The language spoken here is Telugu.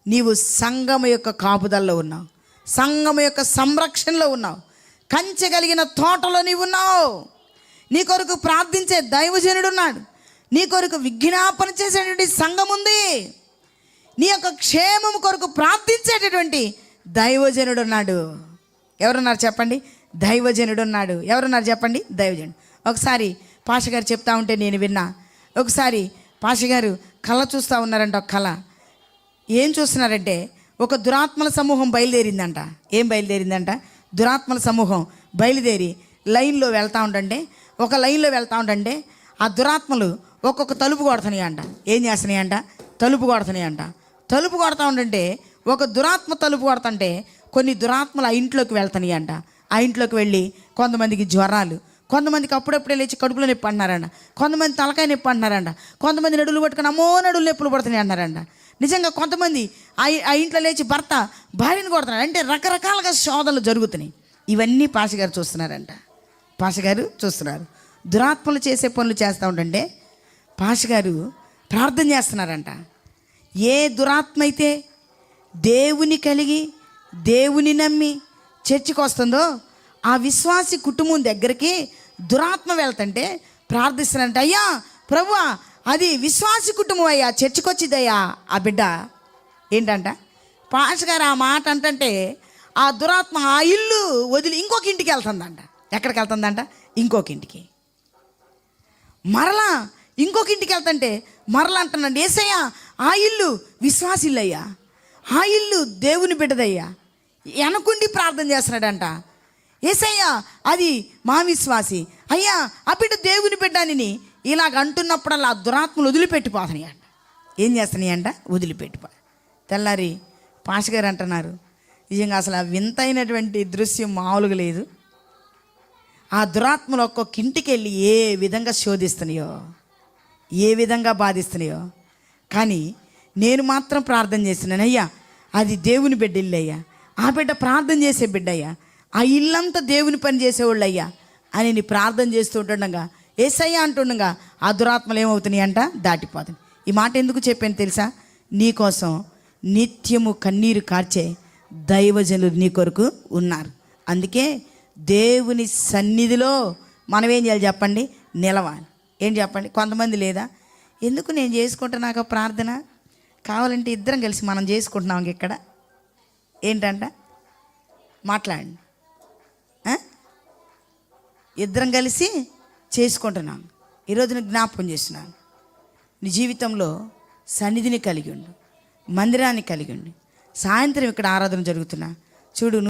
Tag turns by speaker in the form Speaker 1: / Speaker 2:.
Speaker 1: నీవు సంఘము యొక్క కాపుదల్లో ఉన్నావు, సంఘము యొక్క సంరక్షణలో ఉన్నావు, కంచె కలిగిన తోటలో నీవు ఉన్నావు. నీ కొరకు ప్రార్థించే దైవజనుడు ఉన్నాడు, నీ కొరకు విజ్ఞాపన చేసేటువంటి సంఘం ఉంది, నీ యొక్క క్షేమం కొరకు ప్రార్థించేటటువంటి దైవజనుడు ఉన్నాడు. ఎవరున్నారు చెప్పండి? దైవజనుడు ఉన్నాడు. ఎవరున్నారు చెప్పండి? దైవజనుడు. ఒకసారి పాషగారు చెప్తా ఉంటే నేను విన్నా. ఒకసారి పాషగారు కళ చూస్తూ ఉన్నారంట. ఒక కళ ఏం చూస్తున్నారంటే, ఒక దురాత్మల సమూహం బయలుదేరిందంట. ఏం బయలుదేరిందంట? దురాత్మల సమూహం బయలుదేరి లైన్లో వెళ్తూ ఉండండి. ఒక లైన్లో వెళ్తూ ఉండండి. ఆ దురాత్మలు ఒక్కొక్క తలుపు కొడుతున్నాయి అంట. ఏం చేస్తున్నాయి అంట? తలుపు కొడుతున్నాయి అంట. తలుపు కొడతా ఉండంటే ఒక దురాత్మ తలుపు కొడుతుంటే కొన్ని దురాత్మలు ఆ ఇంట్లోకి వెళ్తున్నాయి అంట. ఆ ఇంట్లోకి వెళ్ళి కొంతమందికి జ్వరాలు, కొంతమందికి అప్పుడప్పుడే లేచి కడుపులో నొప్పి అంటున్నారంట, కొంతమంది తలకాయ నొప్పి అంటున్నారంట, కొంతమంది నడులు పట్టుకుని అమ్మో నడులు నొప్పులు పడుతున్నాయి అన్నారంట. నిజంగా కొంతమంది ఆ ఇంట్లో లేచి భర్త భార్యను కొడుతున్నాడు. అంటే రకరకాలుగా శోధనలు జరుగుతున్నాయి. ఇవన్నీ పాషగారు చూస్తున్నారంట. పాషగారు చూస్తున్నారు. దురాత్మలు చేసే పనులు చేస్తూ ఉండంటే పాషగారు ప్రార్థన చేస్తున్నారంట. ఏ దురాత్మ అయితే దేవుని కలిగి దేవుని నమ్మి చర్చికి వస్తుందో ఆ విశ్వాసి కుటుంబం దగ్గరికి దురాత్మ వెళ్తుంటే ప్రార్థిస్తానంట. అయ్యా ప్రభువా, అది విశ్వాసి కుటుంబం అయ్యా, చర్చికి వచ్చిందయ్యా ఆ బిడ్డ. ఏంటంట పాషగారు ఆ మాట అంటే ఆ దురాత్మ ఆ ఇల్లు వదిలి ఇంకొక ఇంటికి వెళ్తుందంట. ఎక్కడికి వెళ్తుందంట? ఇంకొక ఇంటికి. మరలా ఇంకొక ఇంటికి వెళ్తుంటే మరలా అంటున్నాడు, యేసయ్యా ఆ ఇల్లు విశ్వాసి ఇల్లు అయ్యా, ఆ ఇల్లు దేవుని బిడ్డదయ్యా. వెనకుండి ప్రార్థన చేస్తున్నాడంట. యేసయ్యా అది మా విశ్వాసి, అయ్యా ఆ బిడ్డ దేవుని బిడ్డని ఇలాగ అంటున్నప్పుడల్లా ఆ దురాత్మలు వదిలిపెట్టిపోతున్నాయి అంట. ఏం చేస్తున్నాయి అంట? వదిలిపెట్టిపో. తెల్లారి పాషగారు అంటున్నారు, నిజంగా అసలు ఆ వింతైనటువంటి దృశ్యం మామూలుగా లేదు. ఆ దురాత్మలు ఒక్కొక్క ఇంటికి వెళ్ళి ఏ విధంగా శోధిస్తున్నాయో, ఏ విధంగా బాధిస్తున్నాయో. కానీ నేను మాత్రం ప్రార్థన చేస్తున్నాను, అయ్యా అది దేవుని బిడ్డ ఇల్లు అయ్యా, ఆ బిడ్డ ప్రార్థన చేసే బిడ్డ అయ్యా, ఆ ఇల్లంతా దేవుని పని చేసేవాళ్ళు అయ్యా అని నీ ప్రార్థన చేస్తూ ఉంటుండగా యేసయ్యా అంటుండగా ఆ దురాత్మలు ఏమవుతున్నాయి అంట? దాటిపోతుంది. ఈ మాట ఎందుకు చెప్పాను తెలుసా? నీకోసం నిత్యము కన్నీరు కార్చే దైవజనులు నీ కొరకు ఉన్నారు. అందుకే దేవుని సన్నిధిలో మనం ఏం చేయాలి చెప్పండి? నిలవాలి. ఏం చెప్పండి? కొంతమంది లేదా, ఎందుకు నేను చేసుకుంటున్నాక ప్రార్థన, కావాలంటే ఇద్దరం కలిసి మనం చేసుకుంటున్నాం ఇక్కడ. ఏంటంట? మాట్లాడండి. ఇద్దరం కలిసి చేసుకుంటున్నాం. ఈరోజు నేను జ్ఞాపకం చేస్తున్నాను, నీ జీవితంలో సన్నిధిని కలిగి ఉండు, మందిరాన్ని కలిగి ఉండు. సాయంత్రం ఇక్కడ ఆరాధన జరుగుతున్నా చూడు.